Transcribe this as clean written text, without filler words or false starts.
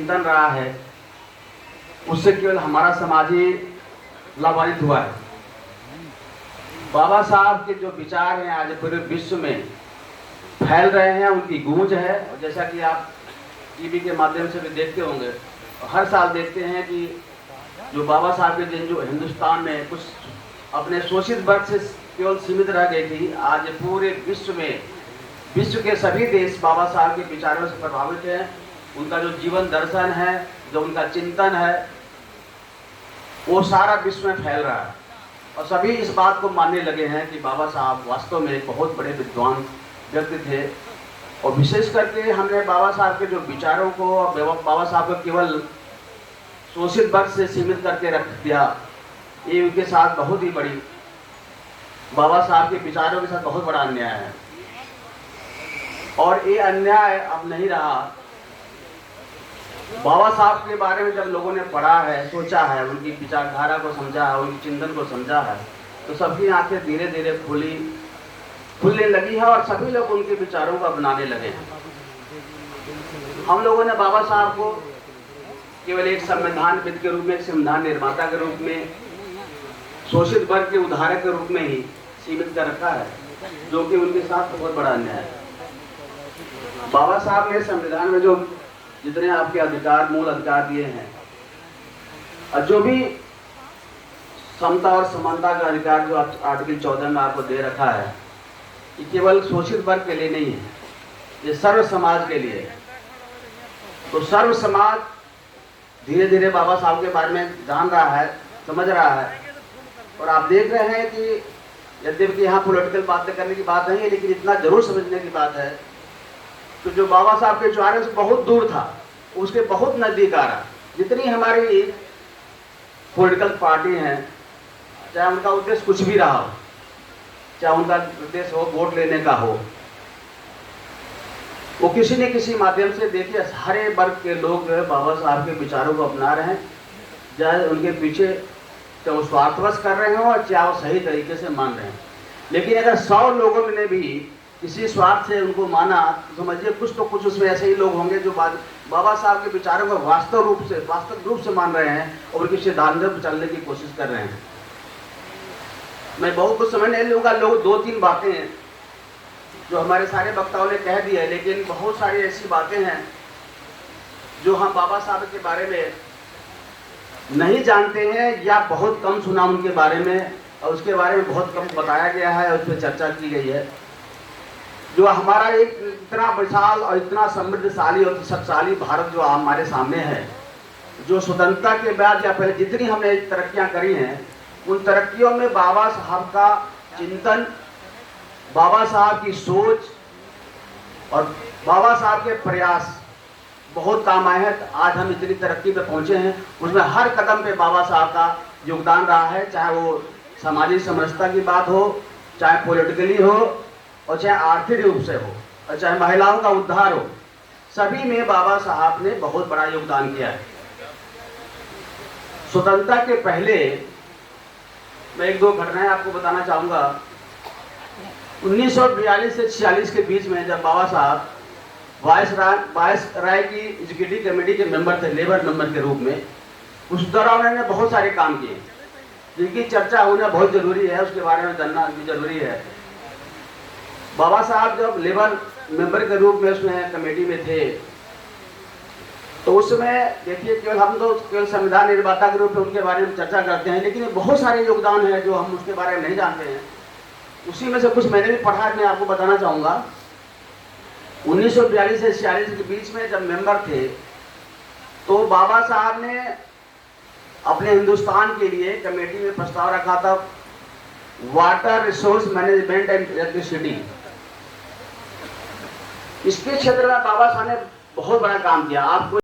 चिंतन रहा है उससे केवल हमारा समाज ही लाभान्वित हुआ है। बाबा साहब के जो विचार हैं आज पूरे विश्व में फैल रहे हैं, उनकी गूंज है। और जैसा कि आप टीवी के माध्यम से भी देखते होंगे, हर साल देखते हैं कि जो बाबा साहब के दिन जो हिंदुस्तान में कुछ अपने शोषित वर्ग से केवल सीमित रह गई थी, आज पूरे विश्व में विश्व के सभी देश बाबा साहब के विचारों से प्रभावित हैं। उनका जो जीवन दर्शन है, जो उनका चिंतन है, वो सारा विश्व में फैल रहा है और सभी इस बात को मानने लगे हैं कि बाबा साहब वास्तव में एक बहुत बड़े विद्वान व्यक्ति थे। और विशेष करके हमने बाबा साहब के जो विचारों को, बाबा साहब को केवल शोषित वर्ग से सीमित करके रख दिया, ये उनके साथ बहुत ही बड़ी, बाबा साहब के विचारों के साथ बहुत बड़ा अन्याय है। और ये अन्याय अब नहीं रहा। बाबा साहब के बारे में जब लोगों ने पढ़ा है, सोचा है, उनकी विचारधारा को समझा है, उनकी चिंतन को समझा है, तो सबकी आंखें धीरे धीरे खुलने लगी है और सभी लोग उनके विचारों को अपनाने लगे हैं। हम लोगों ने बाबा साहब को केवल एक संविधानविद के रूप में, एक संविधान निर्माता के रूप में, शोषित वर्ग के उद्धारक के रूप में ही सीमित कर रखा है, जो कि उनके साथ बहुत बड़ा अन्याय है। बाबा साहब ने संविधान में जो जितने आपके अधिकार, मूल अधिकार दिए हैं, और जो भी समता और समानता का अधिकार जो आर्टिकल 14 में आपको दे रखा है, ये केवल शोषित वर्ग के लिए नहीं है, ये सर्व समाज के लिए है। तो सर्व समाज धीरे धीरे बाबा साहब के बारे में जान रहा है, समझ रहा है। और आप देख रहे हैं कि यद्यपि यहाँ पॉलिटिकल बातें करने की बात नहीं है, लेकिन इतना जरूर समझने की बात है तो जो बाबा साहब के विचारों से बहुत दूर था, उसके बहुत नजदीक आ रहा। जितनी हमारी पॉलिटिकल पार्टी हैं, चाहे उनका उद्देश्य कुछ भी रहा हो, चाहे उनका उद्देश्य हो वोट लेने का हो, वो किसी न किसी माध्यम से देखिए सारे वर्ग के लोग जो है बाबा साहब के विचारों को अपना रहे हैं, चाहे उनके पीछे चाहे वो स्वार्थवश कर रहे हो और चाहे वो सही तरीके से मान रहे हैं। लेकिन अगर 100 लोगों ने भी किसी स्वार्थ से उनको माना, तो समझिए कुछ तो कुछ उसमें ऐसे ही लोग होंगे जो बाबा साहब के विचारों को वास्तविक रूप से मान रहे हैं और उनके सिद्धांतों पर चलने की कोशिश कर रहे हैं। मैं बहुत कुछ समझ नहीं लूँगा, लोग 2-3 बातें हैं जो हमारे सारे वक्ताओं ने कह दी है, लेकिन बहुत सारी ऐसी बातें हैं जो हम बाबा साहब के बारे में नहीं जानते हैं या बहुत कम सुना उनके बारे में, और उसके बारे में बहुत कम बताया गया है और उस पर चर्चा की गई है। जो हमारा एक इतना विशाल और इतना समृद्धशाली और शक्तिशाली भारत जो हमारे सामने है, जो स्वतंत्रता के बाद या पहले जितनी हमने तरक्कियां करी हैं, उन तरक्कियों में बाबा साहब का चिंतन, बाबा साहब की सोच और बाबा साहब के प्रयास बहुत काम आए हैं। आज हम इतनी तरक्की पे पहुंचे हैं, उसमें हर कदम पे बाबा साहब का योगदान रहा है, चाहे वो सामाजिक समरसता की बात हो, चाहे पॉलिटिकली हो, और चाहे आर्थिक रूप से हो, और चाहे महिलाओं का उद्धार हो, सभी में बाबा साहब ने बहुत बड़ा योगदान किया है। स्वतंत्रता के पहले मैं 1-2 घटनाएं आपको बताना चाहूँगा। 1942 से 46 के बीच में जब बाबा साहब वायसराय की एग्जीक्यूटिव कमेटी के मेंबर थे, लेबर मेंबर के रूप में, उस दौरान उन्होंने बहुत सारे काम किए जिनकी चर्चा होना बहुत जरूरी है, उसके बारे में जानना भी जरूरी है। बाबा साहब जब लेबर मेंबर के रूप में उसमें कमेटी में थे, तो उस समय देखिए केवल हम तो केवल संविधान निर्माता के रूप में उनके बारे में चर्चा करते हैं, लेकिन बहुत सारे योगदान है जो हम उसके बारे में नहीं जानते हैं। उसी में से कुछ मैंने भी पढ़ा, मैं आपको बताना चाहूँगा। 1942 से 46 के बीच में जब मेंबर थे, तो बाबा साहब ने अपने हिंदुस्तान के लिए कमेटी में प्रस्ताव रखा था, water resource management and electricity. इसके क्षेत्र में बाबा साहब ने बहुत बड़ा काम किया। आपको